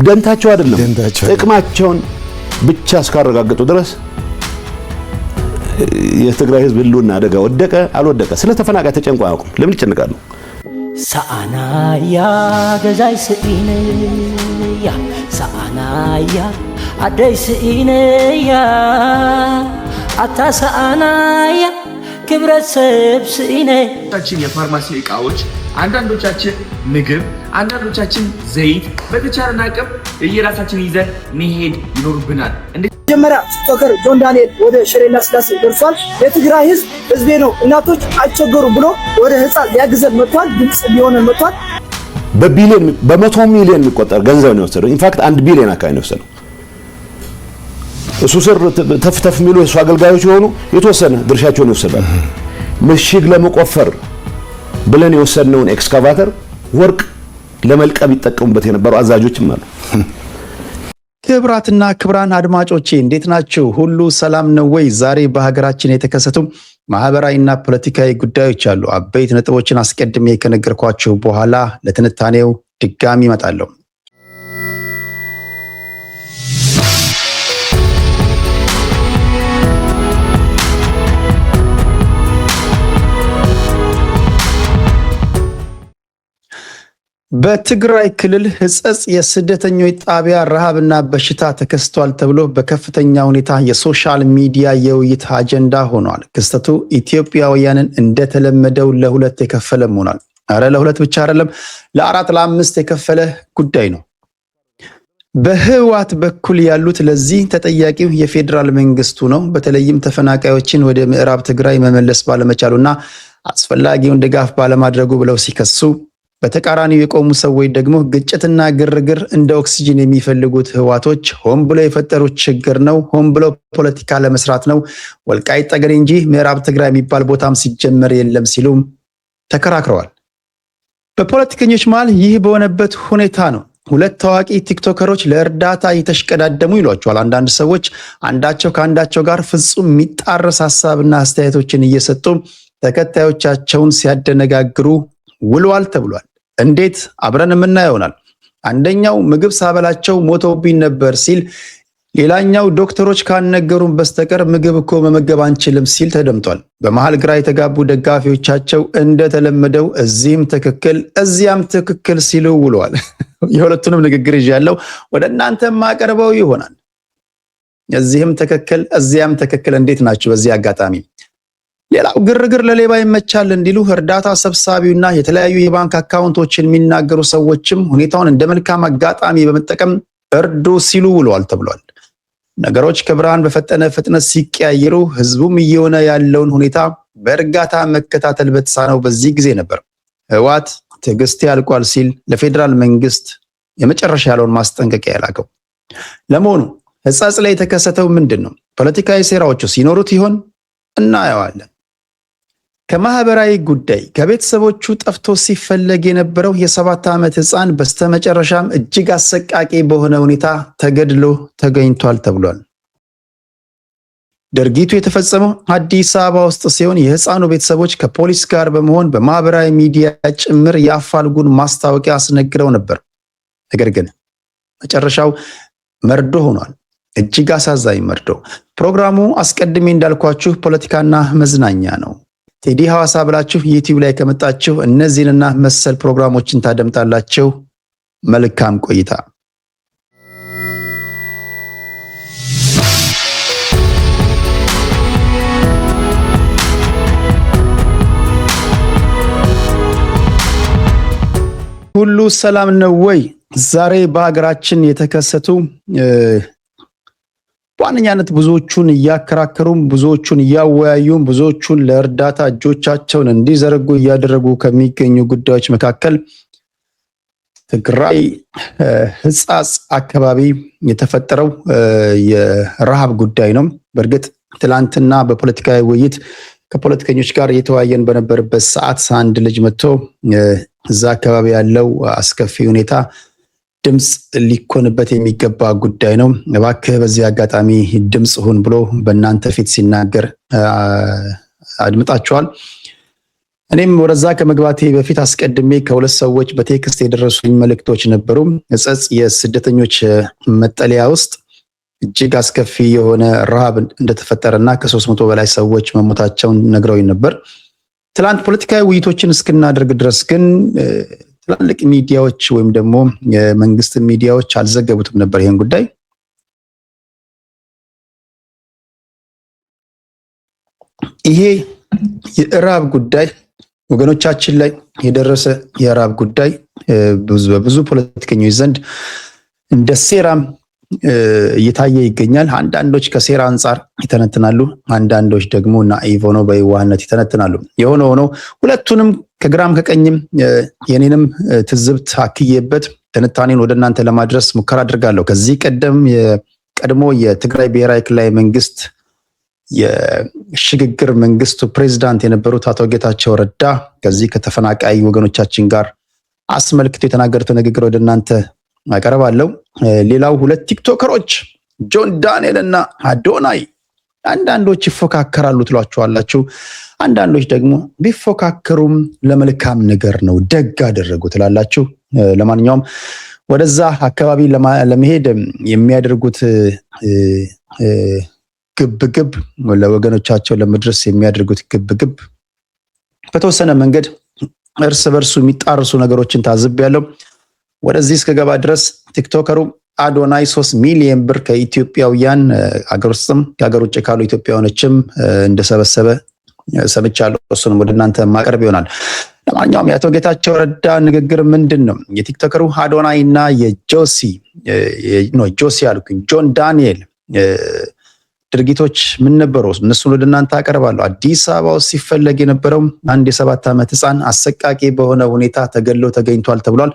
ደንታቸው አይደለም ጥቅማቸውን ብቻ እስካረጋገጡ ድረስ የትግራይ ህዝብ ህልውና አደጋ ወደቀ አልወደቀ ስለተፈናቃይ ተጨንቆ አያውቁም። ለምን ይጨንቃሉ? ሰአናያ ገዛይ ስኢነያ ሰአናያ አደይ ስኢነያ አታ ሰአናያ ክብረተሰብ ስኢነ ታችን የፋርማሲ እቃዎች አንዳንዶቻችን ምግብ አንዳንዶቻችን ዘይት በተቻለን አቅም የራሳችን ይዘን መሄድ ይኖርብናል። መጀመሪያ ቲክቶከር ጆን ዳንኤል ወደ ሽሬና ስላሴ ደርሷል። የትግራይ ህዝብ ህዝቤ ነው እናቶች አይቸገሩ ብሎ ወደ ህፃን ሊያግዘን መጥቷል። ድምጽ ሊሆነን መጥቷል። በቢሊዮን በመቶ ሚሊዮን የሚቆጠር ገንዘብ ነው የወሰደው። ኢንፋክት 1 ቢሊዮን አካባቢ ነው የወሰደው። እሱ ስር ተፍተፍ የሚሉ የሱ አገልጋዮች የሆኑ የተወሰነ ድርሻቸውን ይወሰዳል። ምሽግ ለመቆፈር ብለን የወሰድነውን ኤክስካቫተር ወርቅ ለመልቀም ይጠቀሙበት የነበሩ አዛዦችም አሉ። ክብራትና ክብራን አድማጮቼ እንዴት ናችሁ? ሁሉ ሰላም ነው ወይ? ዛሬ በሀገራችን የተከሰቱ ማህበራዊና ፖለቲካዊ ጉዳዮች አሉ። አበይት ነጥቦችን አስቀድሜ ከነገርኳችሁ በኋላ ለትንታኔው ድጋሚ እመጣለሁ። በትግራይ ክልል ህጸጽ የስደተኞች ጣቢያ ረሃብና በሽታ ተከስቷል ተብሎ በከፍተኛ ሁኔታ የሶሻል ሚዲያ የውይይት አጀንዳ ሆኗል። ክስተቱ ኢትዮጵያውያንን እንደተለመደው ለሁለት የከፈለ ሆኗል። አረ ለሁለት ብቻ አይደለም፣ ለአራት ለአምስት የከፈለ ጉዳይ ነው። በህወሓት በኩል ያሉት ለዚህ ተጠያቂው የፌዴራል መንግስቱ ነው። በተለይም ተፈናቃዮችን ወደ ምዕራብ ትግራይ መመለስ ባለመቻሉና አስፈላጊውን ድጋፍ ባለማድረጉ ብለው ሲከሱ፣ በተቃራኒው የቆሙ ሰዎች ደግሞ ግጭትና ግርግር እንደ ኦክሲጅን የሚፈልጉት ህወሓቶች ሆን ብሎ የፈጠሩት ችግር ነው፣ ሆን ብሎ ፖለቲካ ለመስራት ነው፣ ወልቃይት ጠገዴ እንጂ ምዕራብ ትግራይ የሚባል ቦታም ሲጀመር የለም ሲሉ ተከራክረዋል። በፖለቲከኞች መሃል ይህ በሆነበት ሁኔታ ነው ሁለት ታዋቂ ቲክቶከሮች ለእርዳታ እየተሽቀዳደሙ ይሏቸዋል አንዳንድ ሰዎች፣ አንዳቸው ከአንዳቸው ጋር ፍጹም የሚጣረስ ሀሳብና አስተያየቶችን እየሰጡ ተከታዮቻቸውን ሲያደነጋግሩ ውለዋል ተብሏል። እንዴት? አብረን የምናየው ይሆናል። አንደኛው ምግብ ሳበላቸው ሞተውብኝ ነበር ሲል፣ ሌላኛው ዶክተሮች ካነገሩን በስተቀር ምግብ እኮ መመገብ አንችልም ሲል ተደምጧል። በመሃል ግራ የተጋቡ ደጋፊዎቻቸው እንደተለመደው እዚህም ትክክል እዚያም ትክክል ሲሉ ውለዋል። የሁለቱንም ንግግር ይዣለሁ ወደ እናንተ ማቀርበው ይሆናል። እዚህም ትክክል እዚያም ትክክል። እንዴት ናችሁ? በዚህ አጋጣሚ ሌላው ግርግር ለሌባ ይመቻል እንዲሉ እርዳታ ሰብሳቢውና የተለያዩ የባንክ አካውንቶችን የሚናገሩ ሰዎችም ሁኔታውን እንደ መልካም አጋጣሚ በመጠቀም እርዱ ሲሉ ውለዋል ተብሏል። ነገሮች ከብርሃን በፈጠነ ፍጥነት ሲቀያየሩ ህዝቡም እየሆነ ያለውን ሁኔታ በእርጋታ መከታተል በተሳነው በዚህ ጊዜ ነበር ህወሓት ትዕግስቴ ያልቋል ሲል ለፌዴራል መንግስት የመጨረሻ ያለውን ማስጠንቀቂያ ያላከው። ለመሆኑ ህጻጽ ላይ የተከሰተው ምንድን ነው? ፖለቲካዊ ሴራዎቹ ሲኖሩት ይሆን? እናየዋለን። ከማህበራዊ ጉዳይ ከቤተሰቦቹ ጠፍቶ ሲፈለግ የነበረው የ7 ዓመት ህፃን በስተመጨረሻም እጅግ አሰቃቂ በሆነ ሁኔታ ተገድሎ ተገኝቷል ተብሏል። ድርጊቱ የተፈጸመው አዲስ አበባ ውስጥ ሲሆን የህፃኑ ቤተሰቦች ከፖሊስ ጋር በመሆን በማህበራዊ ሚዲያ ጭምር የአፋልጉን ማስታወቂያ አስነግረው ነበር። ነገር ግን መጨረሻው መርዶ ሆኗል። እጅግ አሳዛኝ መርዶ። ፕሮግራሙ አስቀድሜ እንዳልኳችሁ ፖለቲካና መዝናኛ ነው። ቴዲ ሐዋሳ ብላችሁ ዩቲዩብ ላይ ከመጣችሁ እነዚህንና መሰል ፕሮግራሞችን ታደምጣላችሁ። መልካም ቆይታ። ሁሉ ሰላም ነው ወይ? ዛሬ በሀገራችን የተከሰቱ በዋነኛነት ብዙዎቹን እያከራከሩም ብዙዎቹን እያወያዩም ብዙዎቹን ለእርዳታ እጆቻቸውን እንዲዘረጉ እያደረጉ ከሚገኙ ጉዳዮች መካከል ትግራይ ህጻጽ አካባቢ የተፈጠረው የረሃብ ጉዳይ ነው። በእርግጥ ትላንትና በፖለቲካዊ ውይይት ከፖለቲከኞች ጋር እየተወያየን በነበረበት ሰዓት አንድ ልጅ መጥቶ እዛ አካባቢ ያለው አስከፊ ሁኔታ ድምጽ ሊኮንበት የሚገባ ጉዳይ ነው፣ እባክህ በዚህ አጋጣሚ ድምጽ ሁን ብሎ በእናንተ ፊት ሲናገር አድምጣችኋል። እኔም ወደዛ ከመግባቴ በፊት አስቀድሜ ከሁለት ሰዎች በቴክስት የደረሱኝ መልእክቶች ነበሩ። ሕጸጽ የስደተኞች መጠለያ ውስጥ እጅግ አስከፊ የሆነ ረሃብ እንደተፈጠረና ከ300 በላይ ሰዎች መሞታቸውን ነግረውኝ ነበር። ትላንት ፖለቲካዊ ውይይቶችን እስክናደርግ ድረስ ግን ትላልቅ ሚዲያዎች ወይም ደግሞ የመንግስት ሚዲያዎች አልዘገቡትም ነበር ይህን ጉዳይ። ይሄ የረሃብ ጉዳይ ወገኖቻችን ላይ የደረሰ የረሃብ ጉዳይ በብዙ ፖለቲከኞች ዘንድ እንደ ሴራም እየታየ ይገኛል። አንዳንዶች ከሴራ አንጻር ይተነትናሉ፣ አንዳንዶች ደግሞ ናኢቭ ሆነው በየዋህነት ይተነትናሉ። የሆነ ሆኖ ሁለቱንም ከግራም ከቀኝም የኔንም ትዝብት አክዬበት ትንታኔን ወደ እናንተ ለማድረስ ሙከራ አድርጋለሁ። ከዚህ ቀድሞ የትግራይ ብሔራዊ ክልላዊ መንግስት የሽግግር መንግስቱ ፕሬዝዳንት የነበሩት አቶ ጌታቸው ረዳ ከዚህ ከተፈናቃይ ወገኖቻችን ጋር አስመልክቶ የተናገሩት ንግግር ወደ እናንተ አቀርባለሁ። ሌላው ሁለት ቲክቶከሮች ጆን ዳንኤል እና አዶናይ አንዳንዶች ይፎካከራሉ ትሏቸዋላችሁ፣ አንዳንዶች ደግሞ ቢፎካከሩም ለመልካም ነገር ነው ደግ አደረጉ ትላላችሁ። ለማንኛውም ወደዛ አካባቢ ለመሄድ የሚያደርጉት ግብግብ ለወገኖቻቸው ለመድረስ የሚያደርጉት ግብግብ በተወሰነ መንገድ እርስ በርሱ የሚጣርሱ ነገሮችን ታዝቤያለሁ። ወደዚህ እስከገባ ድረስ ቲክቶከሩ አዶናይ 3 ሚሊዮን ብር ከኢትዮጵያውያን አገር ውስጥም ከሀገር ውጭ ካሉ ኢትዮጵያውያኖችም እንደሰበሰበ ሰምቻለሁ። እሱንም ወደ እናንተ ማቅረብ ይሆናል። ለማንኛውም የአቶ ጌታቸው ረዳ ንግግር ምንድን ነው? የቲክቶከሩ አዶናይ እና ጆሲ አልኩኝ ጆን ዳንኤል ድርጊቶች ምን ነበሩ? እነሱን ወደ እናንተ አቀርባለሁ። አዲስ አበባ ውስጥ ሲፈለግ የነበረው አንድ የ7 ዓመት ህፃን አሰቃቂ በሆነ ሁኔታ ተገሎ ተገኝቷል ተብሏል።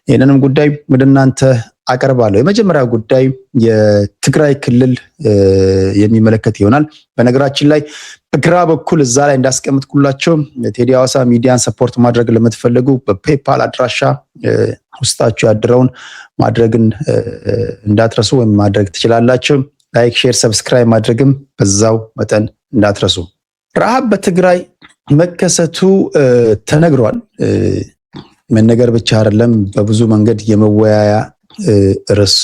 ይህንንም ጉዳይ ወደ እናንተ አቀርባለሁ። የመጀመሪያው ጉዳይ የትግራይ ክልል የሚመለከት ይሆናል። በነገራችን ላይ በግራ በኩል እዛ ላይ እንዳስቀምጥኩላቸው ቴዲ ሐዋሳ ሚዲያን ሰፖርት ማድረግ ለምትፈልጉ በፔፓል አድራሻ ውስጣችሁ ያድረውን ማድረግን እንዳትረሱ ወይም ማድረግ ትችላላችሁ። ላይክ፣ ሼር፣ ሰብስክራይብ ማድረግም በዛው መጠን እንዳትረሱ። ረሃብ በትግራይ መከሰቱ ተነግሯል። መነገር ብቻ አይደለም፣ በብዙ መንገድ የመወያያ ርዕስ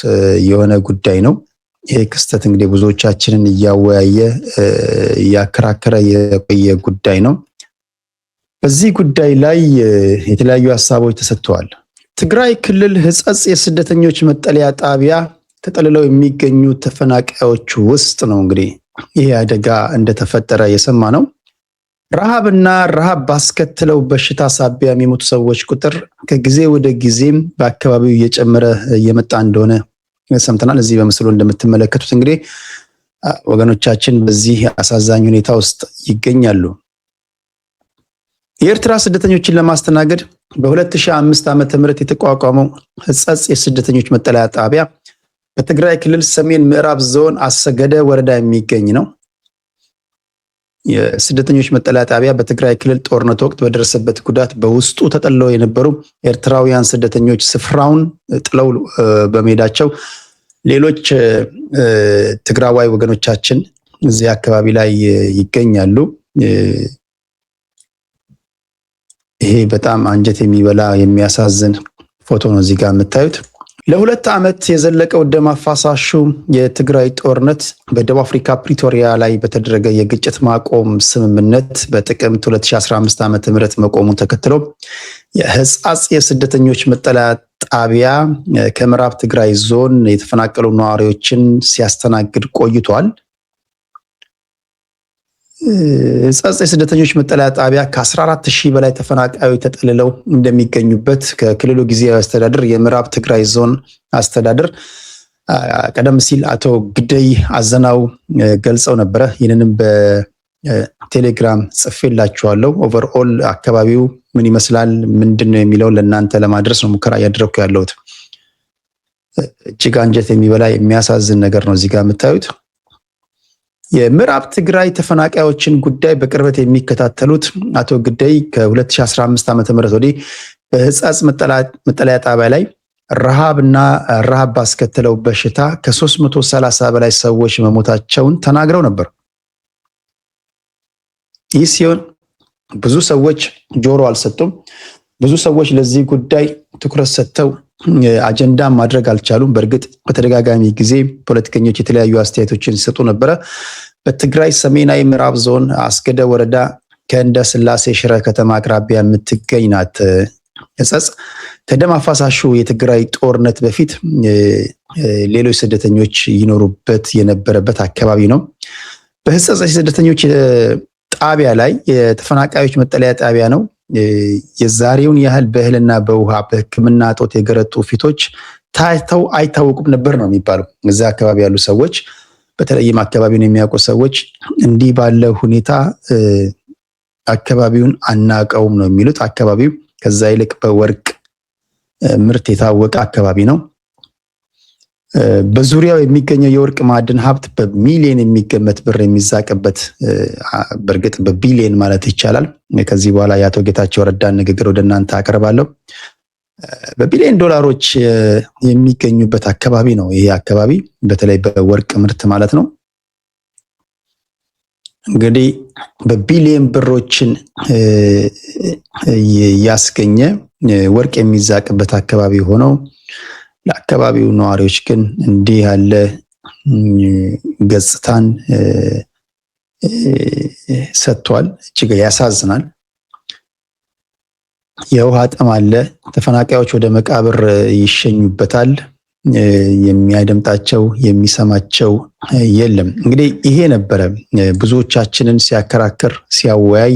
የሆነ ጉዳይ ነው። ይሄ ክስተት እንግዲህ ብዙዎቻችንን እያወያየ እያከራከረ የቆየ ጉዳይ ነው። በዚህ ጉዳይ ላይ የተለያዩ ሀሳቦች ተሰጥተዋል። ትግራይ ክልል ሕጸጽ የስደተኞች መጠለያ ጣቢያ ተጠልለው የሚገኙ ተፈናቃዮች ውስጥ ነው እንግዲህ ይህ አደጋ እንደተፈጠረ የሰማ ነው። ረሃብና ረሃብ ባስከትለው በሽታ ሳቢያ የሚሞቱ ሰዎች ቁጥር ከጊዜ ወደ ጊዜም በአካባቢው እየጨመረ እየመጣ እንደሆነ ሰምተናል። እዚህ በምስሉ እንደምትመለከቱት እንግዲህ ወገኖቻችን በዚህ አሳዛኝ ሁኔታ ውስጥ ይገኛሉ። የኤርትራ ስደተኞችን ለማስተናገድ በ2005 ዓ.ም የተቋቋመው ሕጸጽ የስደተኞች መጠለያ ጣቢያ በትግራይ ክልል ሰሜን ምዕራብ ዞን አሰገደ ወረዳ የሚገኝ ነው። የስደተኞች መጠለያ ጣቢያ በትግራይ ክልል ጦርነት ወቅት በደረሰበት ጉዳት በውስጡ ተጠልለው የነበሩ ኤርትራውያን ስደተኞች ስፍራውን ጥለው በመሄዳቸው ሌሎች ትግራዋይ ወገኖቻችን እዚህ አካባቢ ላይ ይገኛሉ። ይሄ በጣም አንጀት የሚበላ የሚያሳዝን ፎቶ ነው እዚህ ጋር የምታዩት። ለ2 ዓመት የዘለቀው ደም አፋሳሹ የትግራይ ጦርነት በደቡብ አፍሪካ ፕሪቶሪያ ላይ በተደረገ የግጭት ማቆም ስምምነት በጥቅምት 2015 ዓ.ም መቆሙን ተከትሎ የሕጸጽ የስደተኞች መጠለያ ጣቢያ ከምዕራብ ትግራይ ዞን የተፈናቀሉ ነዋሪዎችን ሲያስተናግድ ቆይቷል። ሕጸጽ የስደተኞች መጠለያ ጣቢያ ከ14,000 በላይ ተፈናቃዮች ተጠልለው እንደሚገኙበት ከክልሉ ጊዜያዊ አስተዳደር የምዕራብ ትግራይ ዞን አስተዳደር ቀደም ሲል አቶ ግደይ አዘናው ገልጸው ነበረ። ይህንንም በቴሌግራም ጽፌላችኋለሁ። ኦቨርኦል አካባቢው ምን ይመስላል ምንድን ነው የሚለውን ለእናንተ ለማድረስ ነው ሙከራ እያደረግኩ ያለሁት። እጅግ አንጀት የሚበላ የሚያሳዝን ነገር ነው እዚህ ጋር የምታዩት። የምዕራብ ትግራይ ተፈናቃዮችን ጉዳይ በቅርበት የሚከታተሉት አቶ ግደይ ከ2015 ዓ.ም ወዲህ በሕጸጽ መጠለያ ጣቢያ ላይ ረሃብና ረሃብ ባስከተለው በሽታ ከ330 በላይ ሰዎች መሞታቸውን ተናግረው ነበር። ይህ ሲሆን ብዙ ሰዎች ጆሮ አልሰጡም። ብዙ ሰዎች ለዚህ ጉዳይ ትኩረት ሰጥተው አጀንዳ ማድረግ አልቻሉም። በእርግጥ በተደጋጋሚ ጊዜ ፖለቲከኞች የተለያዩ አስተያየቶችን ሲሰጡ ነበረ። በትግራይ ሰሜናዊ ምዕራብ ዞን አስገደ ወረዳ ከእንደ ስላሴ ሽረ ከተማ አቅራቢያ የምትገኝ ናት ሕጸጽ። ከደም አፋሳሹ የትግራይ ጦርነት በፊት ሌሎች ስደተኞች ይኖሩበት የነበረበት አካባቢ ነው። በሕጸጽ የስደተኞች ጣቢያ ላይ የተፈናቃዮች መጠለያ ጣቢያ ነው። የዛሬውን ያህል በእህልና በውሃ በሕክምና እጦት የገረጡ ፊቶች ታይተው አይታወቁም ነበር ነው የሚባለው። እዛ አካባቢ ያሉ ሰዎች በተለይም አካባቢውን የሚያውቁ ሰዎች እንዲህ ባለ ሁኔታ አካባቢውን አናቀውም ነው የሚሉት። አካባቢው ከዛ ይልቅ በወርቅ ምርት የታወቀ አካባቢ ነው። በዙሪያው የሚገኘው የወርቅ ማዕድን ሀብት በሚሊዮን የሚገመት ብር የሚዛቅበት፣ በእርግጥ በቢሊዮን ማለት ይቻላል። ከዚህ በኋላ የአቶ ጌታቸው ረዳን ንግግር ወደ እናንተ አቀርባለሁ። በቢሊዮን ዶላሮች የሚገኙበት አካባቢ ነው ይሄ አካባቢ፣ በተለይ በወርቅ ምርት ማለት ነው። እንግዲህ በቢሊዮን ብሮችን ያስገኘ ወርቅ የሚዛቅበት አካባቢ ሆነው ለአካባቢው ነዋሪዎች ግን እንዲህ ያለ ገጽታን ሰጥቷል። እጅግ ያሳዝናል። የውሃ ጥም አለ። ተፈናቃዮች ወደ መቃብር ይሸኙበታል። የሚያደምጣቸው የሚሰማቸው የለም። እንግዲህ ይሄ ነበረ ብዙዎቻችንን ሲያከራክር ሲያወያይ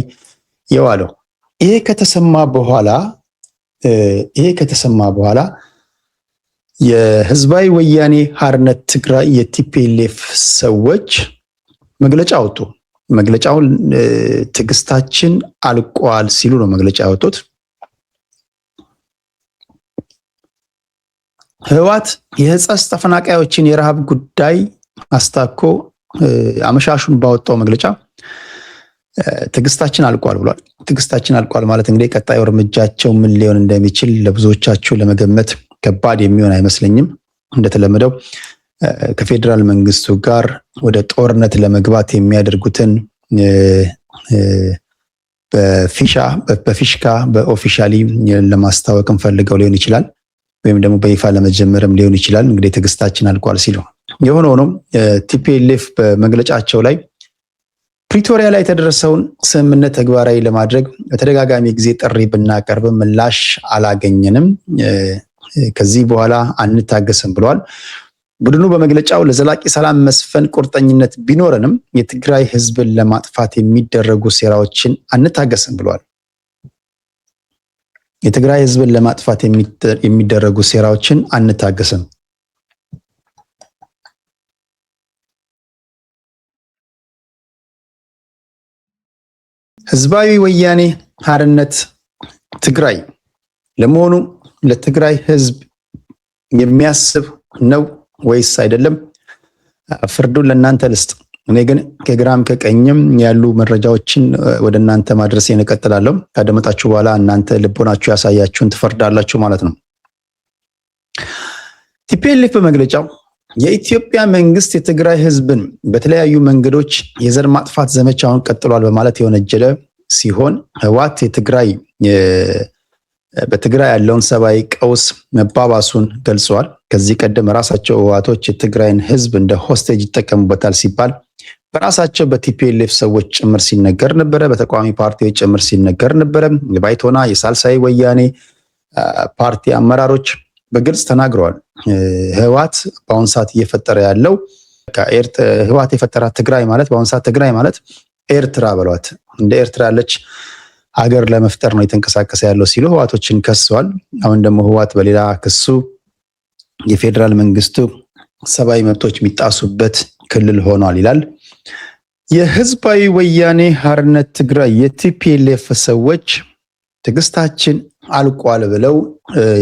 የዋለው። ይሄ ከተሰማ በኋላ የህዝባዊ ወያኔ ሓርነት ትግራይ የቲፒኤልኤፍ ሰዎች መግለጫ አወጡ። መግለጫውን ትዕግስታችን አልቋል ሲሉ ነው መግለጫ ያወጡት። ህወሓት የሕጸጽ ተፈናቃዮችን የረሃብ ጉዳይ አስታኮ አመሻሹን ባወጣው መግለጫ ትዕግስታችን አልቋል ብሏል። ትዕግስታችን አልቋል ማለት እንግዲህ ቀጣዩ እርምጃቸው ምን ሊሆን እንደሚችል ለብዙዎቻችሁ ለመገመት ከባድ የሚሆን አይመስለኝም። እንደተለመደው ከፌዴራል መንግስቱ ጋር ወደ ጦርነት ለመግባት የሚያደርጉትን በፊሽካ በኦፊሻሊ ለማስታወቅም ፈልገው ሊሆን ይችላል፣ ወይም ደግሞ በይፋ ለመጀመርም ሊሆን ይችላል። እንግዲህ ትዕግስታችን አልቋል ሲሉ የሆነ ሆኖ ቲፒኤልኤፍ በመግለጫቸው ላይ ፕሪቶሪያ ላይ የተደረሰውን ስምምነት ተግባራዊ ለማድረግ በተደጋጋሚ ጊዜ ጥሪ ብናቀርብም ምላሽ አላገኘንም፣ ከዚህ በኋላ አንታገስም ብለዋል። ቡድኑ በመግለጫው ለዘላቂ ሰላም መስፈን ቁርጠኝነት ቢኖረንም የትግራይ ህዝብን ለማጥፋት የሚደረጉ ሴራዎችን አንታገስም ብለዋል። የትግራይ ህዝብን ለማጥፋት የሚደረጉ ሴራዎችን አንታገስም። ህዝባዊ ወያኔ ሓርነት ትግራይ ለመሆኑ ለትግራይ ህዝብ የሚያስብ ነው ወይስ አይደለም? ፍርዱን ለእናንተ ልስጥ። እኔ ግን ከግራም ከቀኝም ያሉ መረጃዎችን ወደ እናንተ ማድረስ እቀጥላለሁ። ካደመጣችሁ በኋላ እናንተ ልቦናችሁ ያሳያችሁን ትፈርዳላችሁ ማለት ነው። ቲፒኤልኤፍ በመግለጫው የኢትዮጵያ መንግስት የትግራይ ህዝብን በተለያዩ መንገዶች የዘር ማጥፋት ዘመቻውን ቀጥሏል በማለት የወነጀለ ሲሆን ህወሓት በትግራይ ያለውን ሰብአዊ ቀውስ መባባሱን ገልጸዋል። ከዚህ ቀደም ራሳቸው ህወሓቶች የትግራይን ህዝብ እንደ ሆስቴጅ ይጠቀሙበታል ሲባል በራሳቸው በቲፒኤልኤፍ ሰዎች ጭምር ሲነገር ነበረ። በተቃዋሚ ፓርቲዎች ጭምር ሲነገር ነበረ። የባይቶና የሳልሳይ ወያኔ ፓርቲ አመራሮች በግልጽ ተናግረዋል። ህወሓት በአሁኑ ሰዓት እየፈጠረ ያለው ህወሓት የፈጠራት ትግራይ ማለት በአሁኑ ሰዓት ትግራይ ማለት ኤርትራ በሏት፣ እንደ ኤርትራ ያለች ሀገር ለመፍጠር ነው የተንቀሳቀሰ ያለው ሲሉ ህወሓቶችን ከሰዋል። አሁን ደግሞ ህወሓት በሌላ ክሱ የፌዴራል መንግስቱ ሰብአዊ መብቶች የሚጣሱበት ክልል ሆኗል ይላል። የህዝባዊ ወያኔ ሓርነት ትግራይ የቲፒኤልኤፍ ሰዎች ትዕግስታችን አልቋል ብለው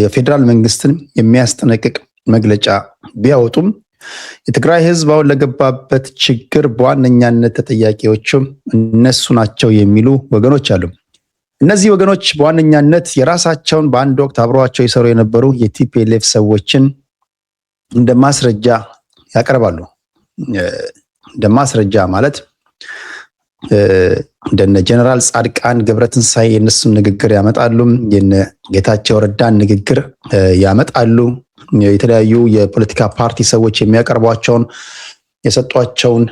የፌዴራል መንግስትን የሚያስጠነቅቅ መግለጫ ቢያወጡም የትግራይ ህዝብ አሁን ለገባበት ችግር በዋነኛነት ተጠያቂዎቹም እነሱ ናቸው የሚሉ ወገኖች አሉ። እነዚህ ወገኖች በዋነኛነት የራሳቸውን በአንድ ወቅት አብረዋቸው ይሰሩ የነበሩ የቲፒኤልኤፍ ሰዎችን እንደ ማስረጃ ያቀርባሉ። እንደ ማስረጃ ማለት እንደነ ጀነራል ጻድቃን ገብረትንሳኤ የነሱን ንግግር ያመጣሉ። የነ ጌታቸው ረዳን ንግግር ያመጣሉ። የተለያዩ የፖለቲካ ፓርቲ ሰዎች የሚያቀርቧቸውን የሰጧቸውን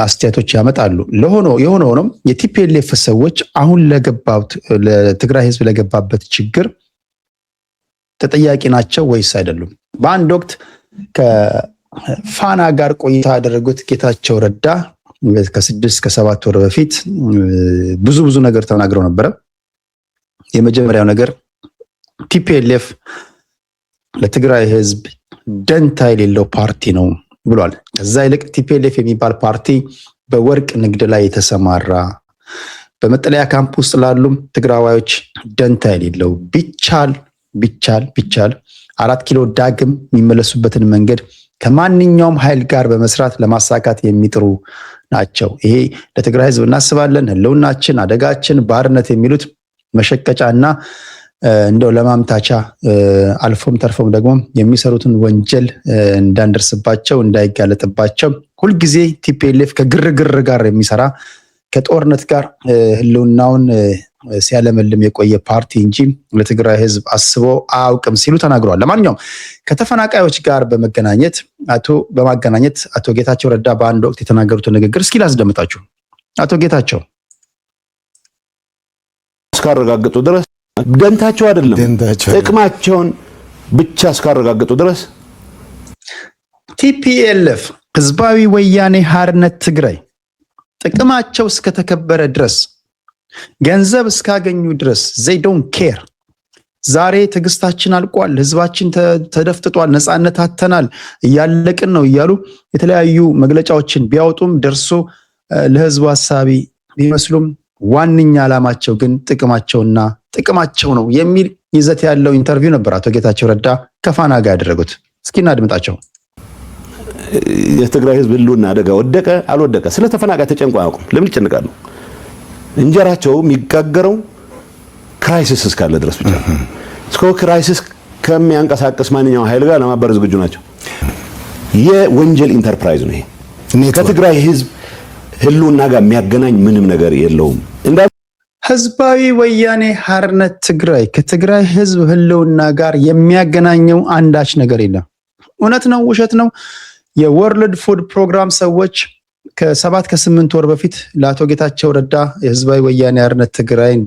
አስተያየቶች ያመጣሉ። የሆነው የቲፒኤልኤፍ ሰዎች አሁን ለትግራይ ህዝብ ለገባበት ችግር ተጠያቂ ናቸው ወይስ አይደሉም? በአንድ ወቅት ከፋና ጋር ቆይታ ያደረጉት ጌታቸው ረዳ ከ6-7 ወር በፊት ብዙ ነገር ተናግረው ነበረ። የመጀመሪያው ነገር ቲፒኤልኤፍ ለትግራይ ህዝብ ደንታ የሌለው ፓርቲ ነው ብሏል። ከዛ ይልቅ ቲፒኤልኤፍ የሚባል ፓርቲ በወርቅ ንግድ ላይ የተሰማራ በመጠለያ ካምፕ ውስጥ ላሉ ትግራዋዮች ደንታ የሌለው ቢቻል 4 ኪሎ ዳግም የሚመለሱበትን መንገድ ከማንኛውም ኃይል ጋር በመስራት ለማሳካት የሚጥሩ ናቸው። ይሄ ለትግራይ ህዝብ እናስባለን፣ ህልውናችን፣ አደጋችን፣ ባርነት የሚሉት መሸቀጫና እንደው ለማምታቻ አልፎም ተርፎም ደግሞ የሚሰሩትን ወንጀል እንዳንደርስባቸው እንዳይጋለጥባቸው ሁልጊዜ ቲፒኤልኤፍ ከግርግር ጋር የሚሰራ ከጦርነት ጋር ህልውናውን ሲያለመልም የቆየ ፓርቲ እንጂ ለትግራይ ህዝብ አስቦ አያውቅም ሲሉ ተናግረዋል። ለማንኛውም ከተፈናቃዮች ጋር በማገናኘት አቶ ጌታቸው ረዳ በአንድ ወቅት የተናገሩትን ንግግር እስኪ ላስደምጣችሁ። አቶ ጌታቸው እስካረጋግጡ ድረስ ደንታቸው አይደለም ጥቅማቸውን ብቻ እስካረጋግጡ ድረስ ቲፒኤልኤፍ ህዝባዊ ወያኔ ሓርነት ትግራይ ጥቅማቸው እስከተከበረ ድረስ ገንዘብ እስካገኙ ድረስ they don't care። ዛሬ ትግስታችን አልቋል፣ ህዝባችን ተደፍጥጧል፣ ነፃነት አተናል፣ እያለቅን ነው እያሉ የተለያዩ መግለጫዎችን ቢያወጡም ደርሶ ለህዝቡ ሐሳቢ ቢመስሉም ዋንኛ ዓላማቸው ግን ጥቅማቸው ነው የሚል ይዘት ያለው ኢንተርቪው ነበር አቶ ጌታቸው ረዳ ከፋና ጋር ያደረጉት። እስኪ እናድምጣቸው። የትግራይ ህዝብ ህልውና አደጋ ወደቀ አልወደቀ ስለተፈናቃይ ተጨንቆ አያውቁም። ለምን ይጨንቃሉ? እንጀራቸው የሚጋገረው ክራይሲስ እስካለ ድረስ ብቻ ነው። እስከ ክራይሲስ ከሚያንቀሳቅስ ማንኛውም ኃይል ጋር ለማበር ዝግጁ ናቸው። የወንጀል ኢንተርፕራይዝ ነው ይሄ። ከትግራይ ህዝብ ህልውና ጋር የሚያገናኝ ምንም ነገር የለውም። ህዝባዊ ወያኔ ሓርነት ትግራይ ከትግራይ ህዝብ ህልውና ጋር የሚያገናኘው አንዳች ነገር የለም። እውነት ነው ውሸት ነው? የወርልድ ፉድ ፕሮግራም ሰዎች ከ7-8 ወር በፊት ለአቶ ጌታቸው ረዳ የህዝባዊ ወያኔ ሓርነት ትግራይን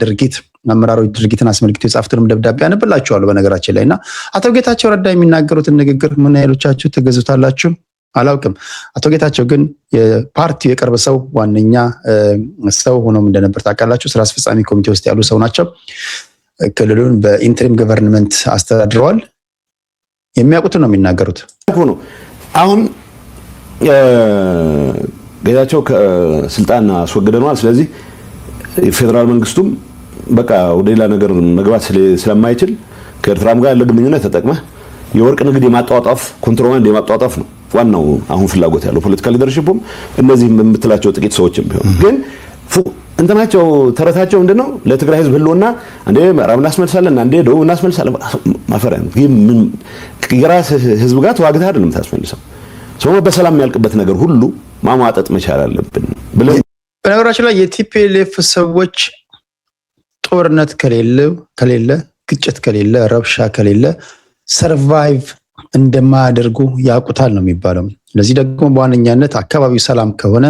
አመራሮች ድርጊትን አስመልክቶ የጻፉትንም ደብዳቤ አነብላችኋለሁ በነገራችን ላይ እና አቶ ጌታቸው ረዳ የሚናገሩትን ንግግር ምን ያህሎቻችሁ ትገዙታላችሁ አላውቅም። አቶ ጌታቸው ግን የፓርቲው የቅርብ ሰው ዋነኛ ሰው ሆኖም እንደነበር ታውቃላችሁ። ስራ አስፈጻሚ ኮሚቴ ውስጥ ያሉ ሰው ናቸው። ክልሉን በኢንተሪም ገቨርንመንት አስተዳድረዋል። የሚያውቁትን ነው የሚናገሩት። አሁን ጌታቸው ከስልጣን አስወግደናል። ስለዚህ ፌደራል መንግስቱም በቃ ወደ ሌላ ነገር መግባት ስለማይችል ከኤርትራም ጋር ያለ ግንኙነት ተጠቅመህ የወርቅ ንግድ የማጣጣፍ ኮንትሮባንድ የማጣጣፍ ነው ዋናው አሁን ፍላጎት ያለው ፖለቲካል ሊደርሺፕም እነዚህ የምትላቸው ጥቂት ሰዎችም ቢሆን ግን እንትናቸው ተረታቸው ምንድነው? ለትግራይ ህዝብ ህልውና አንዴ ምዕራብ እናስመልሳለን፣ አንዴ ደቡብ እናስመልሳለን። ማፈሪያ ነው። ምን የራስ ህዝብ ጋር ተዋግተህ አይደለም ታስመልሰው። ሰው በሰላም የሚያልቅበት ነገር ሁሉ ማሟጠጥ መቻል አለብን ብለን በነገራችን ላይ የቲፒኤልኤፍ ሰዎች ጦርነት ከሌለ ግጭት ከሌለ ረብሻ ከሌለ ሰርቫይቭ እንደማያደርጉ ያውቁታል ነው የሚባለው። ለዚህ ደግሞ በዋነኛነት አካባቢው ሰላም ከሆነ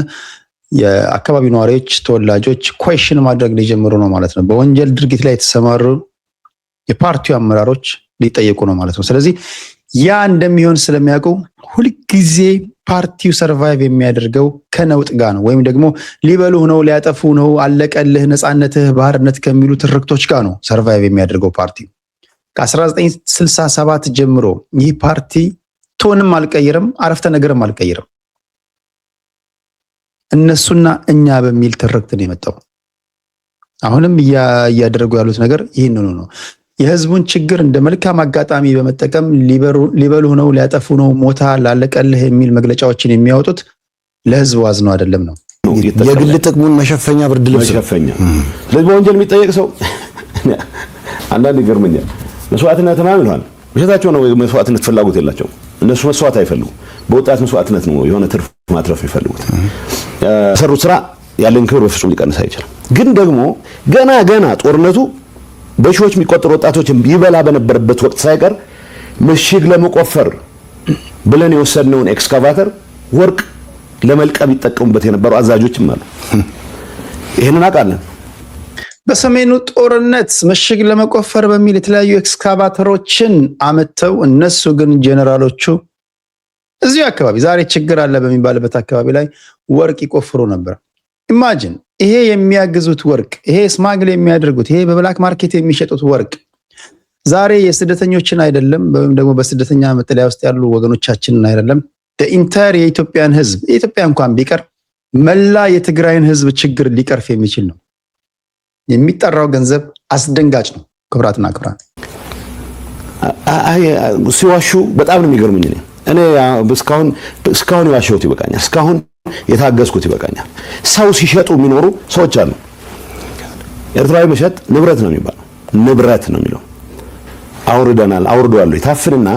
የአካባቢው ነዋሪዎች ተወላጆች ኩዌሽን ማድረግ ሊጀምሩ ነው ማለት ነው። በወንጀል ድርጊት ላይ የተሰማሩ የፓርቲው አመራሮች ሊጠየቁ ነው ማለት ነው። ስለዚህ ያ እንደሚሆን ስለሚያውቁ ሁልጊዜ ፓርቲው ሰርቫይቭ የሚያደርገው ከነውጥ ጋር ነው፣ ወይም ደግሞ ሊበሉህ ነው፣ ሊያጠፉ ነው፣ አለቀልህ፣ ነፃነትህ፣ ባህርነት ከሚሉ ትርክቶች ጋር ነው ሰርቫይቭ የሚያደርገው ፓርቲ። ከ1967 ጀምሮ ይህ ፓርቲ ቶንም አልቀየረም፣ አረፍተ ነገርም አልቀየረም። እነሱና እኛ በሚል ትርክት ነው የመጣው። አሁንም እያደረጉ ያሉት ነገር ይህንኑ ነው። የህዝቡን ችግር እንደ መልካም አጋጣሚ በመጠቀም ሊበሉህ ነው፣ ሊያጠፉ ነው፣ ሞታ ላለቀልህ የሚል መግለጫዎችን የሚያወጡት ለህዝቡ አዝነው አይደለም ነው። የግል ጥቅሙን መሸፈኛ ብርድ ልብስ መሸፈኛ። ስለዚህ በወንጀል የሚጠየቅ ሰው አንዳንድ ይገርመኛል። መስዋዕትነት ምናምን ይላል። ውሸታቸው ነው። መስዋዕትነት ፍላጎት የላቸው። እነሱ መስዋዕት አይፈልጉም። በወጣት መስዋዕትነት ነው የሆነ ትርፍ ማትረፍ ይፈልጉት። ሰሩት ስራ ያለን ክብር በፍጹም ሊቀንስ አይችልም። ግን ደግሞ ገና ጦርነቱ በሺዎች የሚቆጠሩ ወጣቶችን ይበላ በነበረበት ወቅት ሳይቀር ምሽግ ለመቆፈር ብለን የወሰድነውን ኤክስካቫተር ወርቅ ለመልቀም ይጠቀሙበት የነበሩ አዛዦችም አሉ። ይሄንን አውቃለን። በሰሜኑ ጦርነት ምሽግ ለመቆፈር በሚል የተለያዩ ኤክስካቫተሮችን አመተው እነሱ ግን ጄኔራሎቹ እዚህ አካባቢ ዛሬ ችግር አለ በሚባልበት አካባቢ ላይ ወርቅ ይቆፍሩ ነበር። ኢማጂን ይሄ የሚያግዙት ወርቅ፣ ይሄ ስማግል የሚያደርጉት፣ ይሄ በብላክ ማርኬት የሚሸጡት ወርቅ ዛሬ የስደተኞችን አይደለም ወይም ደግሞ በስደተኛ መጠለያ ውስጥ ያሉ ወገኖቻችንን አይደለም ኢንታየር የኢትዮጵያን ህዝብ የኢትዮጵያ እንኳን ቢቀር መላ የትግራይን ህዝብ ችግር ሊቀርፍ የሚችል ነው። የሚጠራው ገንዘብ አስደንጋጭ ነው። ክብራትና ክብራት ሲዋሹ በጣም ነው የሚገርሙኝ። እኔ እስካሁን የዋሸሁት ይበቃኛል። እስካሁን የታገዝኩት ይበቃኛል። ሰው ሲሸጡ የሚኖሩ ሰዎች አሉ። ኤርትራዊ መሸጥ ንብረት ነው የሚባለው፣ ንብረት ነው የሚለው። አውርደዋል ይታፍንና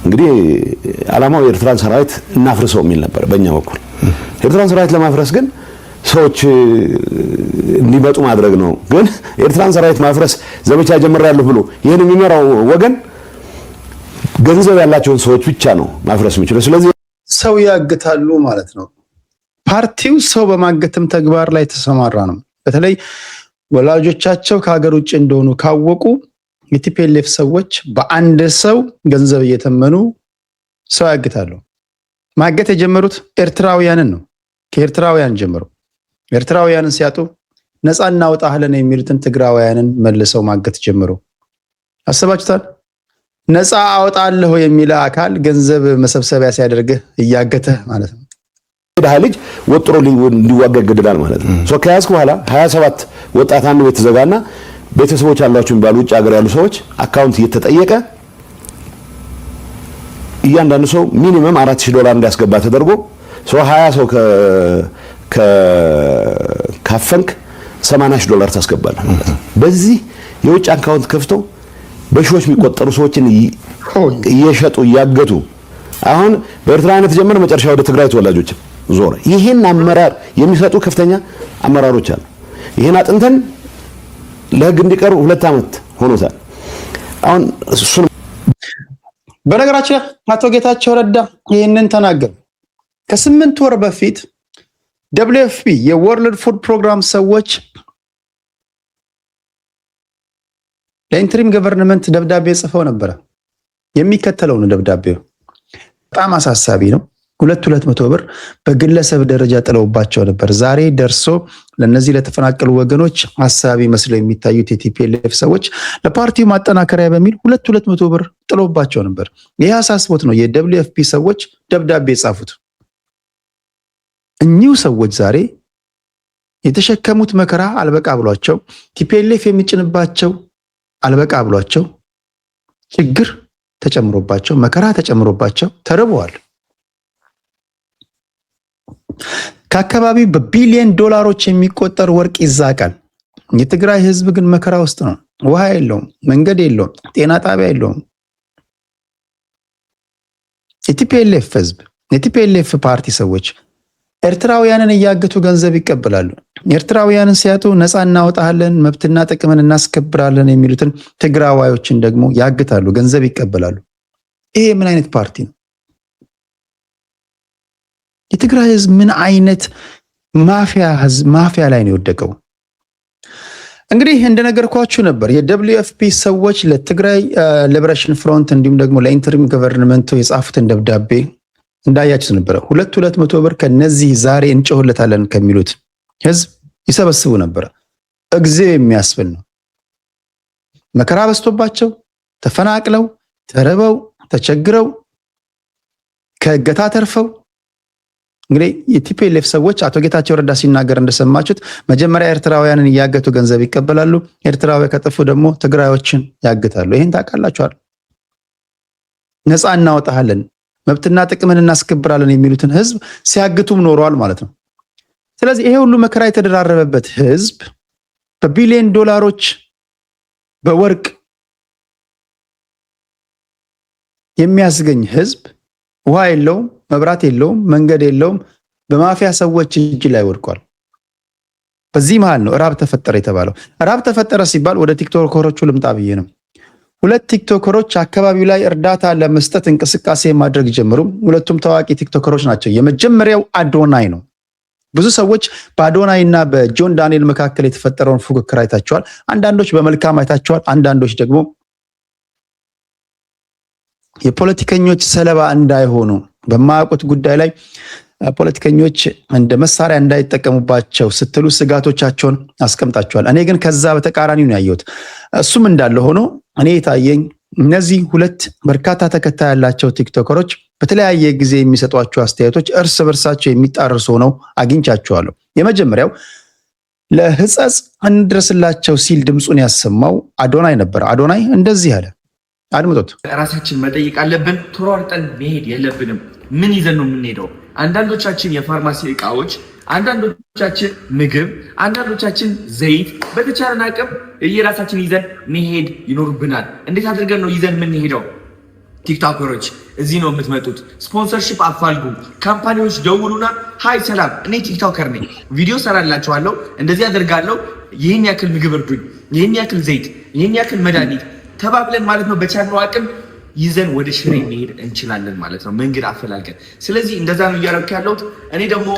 እንግዲህ ዓላማው የኤርትራን ሰራዊት እናፍርሰው የሚል ነበር በእኛ በኩል። ኤርትራን ሰራዊት ለማፍረስ ግን ሰዎች እንዲመጡ ማድረግ ነው። ግን ኤርትራን ሰራዊት ማፍረስ ዘመቻ ጀምሬያለሁ ብሎ ይሄን የሚመራው ወገን ገንዘብ ያላቸውን ሰዎች ብቻ ነው ማፍረስ የሚችለው። ስለዚህ ሰው ያግታሉ ማለት ነው። ፓርቲው ሰው በማገትም ተግባር ላይ ተሰማራ ነው። በተለይ ወላጆቻቸው ከሀገር ውጭ እንደሆኑ ካወቁ የቲፒኤልኤፍ ሰዎች በአንድ ሰው ገንዘብ እየተመኑ ሰው ያግታሉ። ማገት የጀመሩት ኤርትራውያንን ነው። ከኤርትራውያን ጀምሮ ኤርትራውያንን ሲያጡ ነፃ እናወጣለን የሚሉትን ትግራውያንን መልሰው ማገት ጀምሩ። አስባችሁታል? ነፃ አወጣለሁ የሚል አካል ገንዘብ መሰብሰቢያ ሲያደርግህ እያገተ ማለት ነው። ዳህ ልጅ ወጥሮ እንዲዋጋ ይገደዳል ማለት ነው። ሶ ከያዝኩ በኋላ 27 ወጣት አንድ ቤት ተዘጋና ቤተሰቦች ያሏቸው የሚባሉ ውጭ ሀገር ያሉ ሰዎች አካውንት እየተጠየቀ እያንዳንዱ ሰው ሚኒመም $4000 እንዲያስገባ ተደርጎ ሰው 20 ሰው ካፈንክ $80,000 ታስገባለህ ማለት ነው። በዚህ የውጭ አካውንት ከፍተው በሺዎች የሚቆጠሩ ሰዎችን እየሸጡ እያገቱ አሁን በኤርትራነት ጀመረ መጨረሻ ወደ ትግራይ ተወላጆች ዞረ። ይሄን አመራር የሚሰጡ ከፍተኛ አመራሮች አሉ። ይሄን አጥንተን ለህግ እንዲቀርቡ 2 ዓመት ሆኖታል። አሁን እሱን በነገራችን አቶ ጌታቸው ረዳ ይሄንን ተናገሩ። ከ8 ወር በፊት WFP የወርልድ ፉድ ፕሮግራም ሰዎች ለኢንተሪም ገቨርንመንት ደብዳቤ ጽፈው ነበር። የሚከተለው ነው ደብዳቤው። በጣም አሳሳቢ ነው። 200 ብር በግለሰብ ደረጃ ጥለውባቸው ነበር። ዛሬ ደርሶ ለነዚህ ለተፈናቀሉ ወገኖች ሐሳቢ መስለው የሚታዩት የቲፒኤልኤፍ ሰዎች ለፓርቲው ማጠናከሪያ በሚል 200 ብር ጥለውባቸው ነበር። ይህ አሳስቦት ነው የWFP ሰዎች ደብዳቤ የጻፉት። እኚሁ ሰዎች ዛሬ የተሸከሙት መከራ አልበቃ ብሏቸው ቲፒኤልኤፍ የሚጭንባቸው አልበቃ ብሏቸው ችግር ተጨምሮባቸው መከራ ተጨምሮባቸው ተርበዋል። ከአካባቢው በቢሊየን ዶላሮች የሚቆጠር ወርቅ ይዛቃል። የትግራይ ህዝብ ግን መከራ ውስጥ ነው። ውሃ የለውም፣ መንገድ የለውም፣ ጤና ጣቢያ የለውም። የቲፒኤልኤፍ ህዝብ የቲፒኤልኤፍ ፓርቲ ሰዎች ኤርትራውያንን እያገቱ ገንዘብ ይቀበላሉ። ኤርትራውያንን ሲያጡ ነፃ እናወጣለን፣ መብትና ጥቅምን እናስከብራለን የሚሉትን ትግራዋዮችን ደግሞ ያግታሉ፣ ገንዘብ ይቀበላሉ። ይሄ ምን አይነት ፓርቲ ነው? የትግራይ ህዝብ ምን አይነት ማፊያ ላይ ነው የወደቀው? እንግዲህ እንደነገርኳችሁ ነበር የWFP ሰዎች ለትግራይ ሊበሬሽን ፍሮንት እንዲሁም ደግሞ ለኢንተሪም ገቨርንመንቱ የጻፉትን ደብዳቤ እንዳያችሁት ነበር። 200 ብር ከነዚህ ዛሬ እንጮህለታለን ከሚሉት ህዝብ ይሰበስቡ ነበር። እግዚኦ የሚያስብል ነው። መከራ በዝቶባቸው ተፈናቅለው ተርበው ተቸግረው ከእገታ ተርፈው እንግዲህ የቲፒኤልኤፍ ሰዎች አቶ ጌታቸው ረዳ ሲናገር እንደሰማችሁት መጀመሪያ ኤርትራውያንን እያገቱ ገንዘብ ይቀበላሉ። ኤርትራውያን ከጠፉ ደግሞ ትግራዮችን ያግታሉ። ይሄን ታውቃላችኋል። ነፃ እናወጣለን፣ መብትና ጥቅምን እናስከብራለን የሚሉትን ህዝብ ሲያግቱም ኖረዋል ማለት ነው። ስለዚህ ይሄ ሁሉ መከራ የተደራረበበት ህዝብ በቢሊየን ዶላሮች በወርቅ የሚያስገኝ ህዝብ ውሃ የለውም፣ መብራት የለውም፣ መንገድ የለውም፣ በማፊያ ሰዎች እጅ ላይ ወድቋል። በዚህ መሃል ነው ራብ ተፈጠረ የተባለው። ራብ ተፈጠረ ሲባል ወደ ቲክቶከሮቹ ልምጣ ብዬ ነው። ሁለት ቲክቶከሮች አካባቢው ላይ እርዳታ ለመስጠት እንቅስቃሴ ማድረግ ጀመሩ። ሁለቱም ታዋቂ ቲክቶከሮች ናቸው። የመጀመሪያው አዶናይ ነው። ብዙ ሰዎች በአዶናይና በጆን ዳንኤል መካከል የተፈጠረውን ፉክክር አይታቸዋል። አንዳንዶች በመልካም አይታቸዋል። አንዳንዶች ደግሞ የፖለቲከኞች ሰለባ እንዳይሆኑ በማያውቁት ጉዳይ ላይ ፖለቲከኞች እንደ መሳሪያ እንዳይጠቀሙባቸው ስትሉ ስጋቶቻቸውን አስቀምጣቸዋል። እኔ ግን ከዛ በተቃራኒ ነው ያየሁት። እሱም እንዳለ ሆኖ እኔ የታየኝ እነዚህ ሁለት በርካታ ተከታይ ያላቸው ቲክቶከሮች በተለያየ ጊዜ የሚሰጧቸው አስተያየቶች እርስ በርሳቸው የሚጣርሱ ሆነው አግኝቻቸዋለሁ። የመጀመሪያው ለሕጸጽ እንድረስላቸው ሲል ድምፁን ያሰማው አዶናይ ነበር። አዶናይ እንደዚህ አለ፣ አድምጦት። ራሳችን መጠየቅ አለብን። ተሯርጠን መሄድ የለብንም። ምን ይዘን ነው የምንሄደው? አንዳንዶቻችን የፋርማሲ እቃዎች፣ አንዳንዶቻችን ምግብ፣ አንዳንዶቻችን ዘይት፣ በተቻለን አቅም የራሳችን ይዘን መሄድ ይኖርብናል። እንዴት አድርገን ነው ይዘን የምንሄደው? ቲክቶከሮች እዚህ ነው የምትመጡት፣ ስፖንሰርሺፕ አፋልጉ፣ ካምፓኒዎች ደውሉና ሃይ ሰላም፣ እኔ ቲክቶከር ነኝ፣ ቪዲዮ ሰራላችኋለሁ፣ እንደዚህ አደርጋለሁ፣ ይህን ያክል ምግብ እርዱኝ፣ ይህን ያክል ዘይት፣ ይህን ያክል መድኃኒት ተባብለን ማለት ነው በቻልነው አቅም ይዘን ወደ ሽሬ መሄድ እንችላለን ማለት ነው፣ መንገድ አፈላልገን። ስለዚህ እንደዛ ነው እያደረኩ ያለሁት። እኔ ደግሞ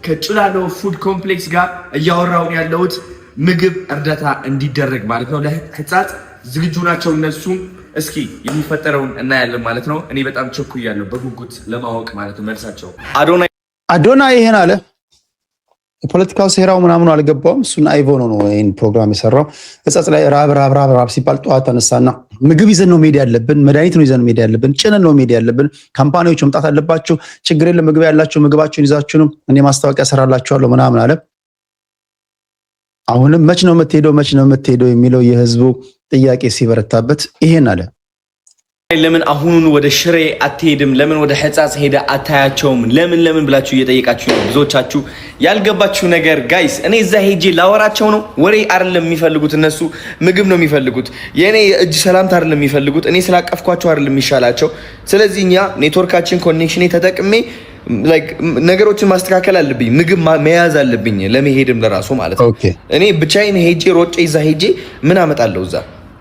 ከጭላሎ ፉድ ኮምፕሌክስ ጋር እያወራሁ ያለሁት ምግብ እርዳታ እንዲደረግ ማለት ነው። ለህፃት ዝግጁ ናቸው እነሱም። እስኪ የሚፈጠረውን እናያለን ማለት ነው። እኔ በጣም ቸኩያለሁ በጉጉት ለማወቅ ማለት ነው መልሳቸው። አዶናይ ይሄን አለ። የፖለቲካው ሴራው ምናምኑ አልገባውም። እሱን አይቮ ነው ይሄን ፕሮግራም የሰራው። ህጻጽ ላይ ራብ ሲባል ጠዋት ተነሳና ምግብ ይዘን ነው መሄድ ያለብን፣ መድኃኒት ነው ይዘን መሄድ ያለብን፣ ጭነን ነው መሄድ ያለብን። ካምፓኒዎች መምጣት አለባችሁ፣ ችግር የለም ምግብ ያላችሁ ምግባችሁን ይዛችሁ ነው፣ እኔ ማስታወቂያ ሰራላችኋለሁ ምናምን አለ። አሁንም መች ነው የምትሄደው የሚለው የህዝቡ ጥያቄ ሲበረታበት ይሄን አለ። ለምን አሁኑን ወደ ሽሬ አትሄድም? ለምን ወደ ህጻጽ ሄደ አታያቸውም? ለምን ብላችሁ እየጠየቃችሁ ነው ብዙዎቻችሁ። ያልገባችሁ ነገር ጋይስ፣ እኔ እዛ ሄጄ ላወራቸው ነው። ወሬ አይደለም የሚፈልጉት እነሱ፣ ምግብ ነው የሚፈልጉት። የኔ እጅ ሰላምታ አይደለም የሚፈልጉት። እኔ ስላቀፍኳቸው አይደለም የሚሻላቸው። ስለዚህ እኛ ኔትወርካችን ኮኔክሽኔ ተጠቅሜ ነገሮችን ማስተካከል አለብኝ። ምግብ መያዝ አለብኝ ለመሄድም ለራሱ ማለት ነው። እኔ ብቻዬን ሄጄ ሮጬ እዛ ሄጄ ምን አመጣለሁ እዛ?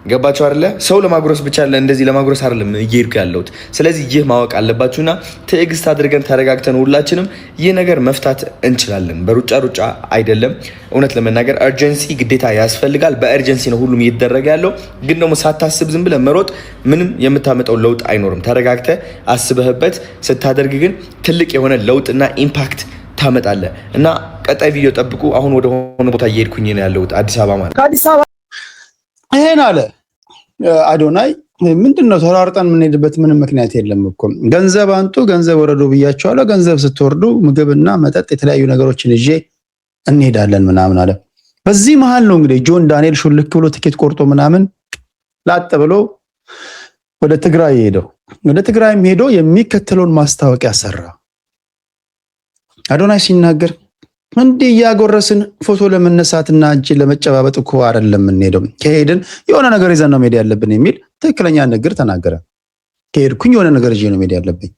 ገባችሁ አይደለ? ሰው ለማጉረስ ብቻ እንደዚህ ለማጉረስ አይደለም እየሄድኩ ያለሁት። ስለዚህ ይህ ማወቅ አለባችሁና ትዕግስት አድርገን ተረጋግተን ሁላችንም ይህ ነገር መፍታት እንችላለን። በሩጫ አይደለም። እውነት ለመናገር አርጀንሲ ግዴታ ያስፈልጋል። በአርጀንሲ ነው ሁሉም እየተደረገ ያለው። ግን ደግሞ ሳታስብ ዝም ብለህ መሮጥ ምንም የምታመጣው ለውጥ አይኖርም። ተረጋግተህ አስበህበት ስታደርግ ግን ትልቅ የሆነ ለውጥና ኢምፓክት ታመጣለህ። እና ቀጣይ ቪዲዮ ጠብቁ። አሁን ወደ ሆነ ቦታ እየሄድኩኝ ነው ያለሁት፣ አዲስ አበባ ማለት ከአዲስ አበባ ይሄን አለ አዶናይ። ምንድነው ተራርጠን የምንሄድበት ምንም ምክንያት የለም እኮ። ገንዘብ አንጡ፣ ገንዘብ ወረዱ ብያቸዋለሁ። ገንዘብ ስትወርዱ ምግብና መጠጥ የተለያዩ ነገሮችን ይዤ እንሄዳለን ምናምን አለ። በዚህ መሃል ነው እንግዲህ ጆን ዳንኤል ሹልክ ብሎ ትኬት ቆርጦ ምናምን ላጥ ብሎ ወደ ትግራይ ሄደው። ወደ ትግራይም ሄዶ የሚከተለውን ማስታወቂያ ሰራ። አዶናይ ሲናገር እንዲህ እያጎረስን ፎቶ ለመነሳትና እጅ ለመጨባበጥ እኮ አይደለም የምንሄደው፣ ከሄድን የሆነ ነገር ይዘን ነው መሄድ ያለብን የሚል ትክክለኛ ንግግር ተናገረ። ከሄድኩኝ የሆነ ነገር ይዤ ነው መሄድ ያለብኝ።